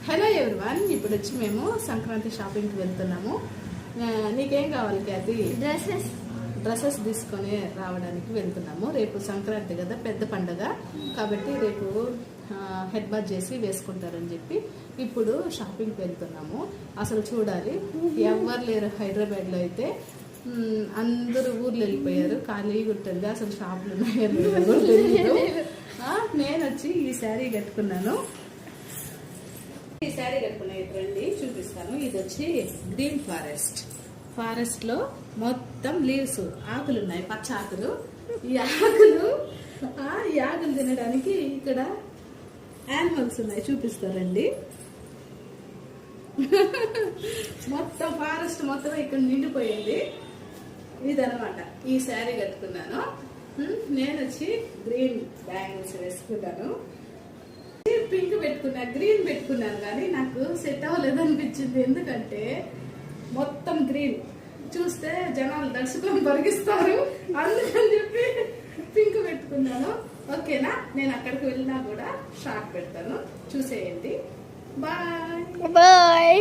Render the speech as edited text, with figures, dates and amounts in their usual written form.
Hello everyone, ఇప్పుడు వచ్చి మేము సంక్రాంతి షాపింగ్కి వెళ్తున్నాము. నీకేం కావాలి క్యాతి? డ్రెస్సెస్ తీసుకొని రావడానికి వెళ్తున్నాము. రేపు సంక్రాంతి కదా, పెద్ద పండుగ కాబట్టి రేపు హెడ్ బాత్ చేసి వేసుకుంటారని చెప్పి ఇప్పుడు షాపింగ్కి వెళ్తున్నాము. అసలు చూడాలి, ఎవరు లేరు హైదరాబాద్లో అయితే. అందరూ ఊర్లు వెళ్ళిపోయారు, ఖాళీగా ఉంటుంది. అసలు షాపులు ఉన్నాయో తెలియదు. నేను వచ్చి ఈ శారీ కట్టుకున్నాను. ఈ శారీ కట్టుకున్న రండి చూపిస్తాను. ఇది వచ్చి గ్రీన్ ఫారెస్ట్ లో మొత్తం లీవ్స్, ఆకులు ఉన్నాయి, పచ్చ ఆకులు. ఈ ఆకులు తినడానికి ఇక్కడ యానిమల్స్ ఉన్నాయి, చూపిస్తారండి. మొత్తం ఫారెస్ట్ మొత్తం ఇక్కడ నిండిపోయింది. ఇదనమాట ఈ శారీ కట్టుకున్నాను. నేను వచ్చి గ్రీన్ బ్యాంగిల్స్ వేసుకున్నాను. పింక్ పెట్టుకున్నా, గ్రీన్ పెట్టుకున్నాను, కానీ నాకు సెట్ అవ్వలేదు అనిపించింది. ఎందుకంటే మొత్తం గ్రీన్ చూస్తే జనాలు దర్శకులను పరిగిస్తారు, అందుకని చెప్పి పింక్ పెట్టుకున్నాను. ఓకేనా, నేను అక్కడికి వెళ్ళినా కూడా షార్ట్ పెడతాను, చూసేయండి. బాయ్.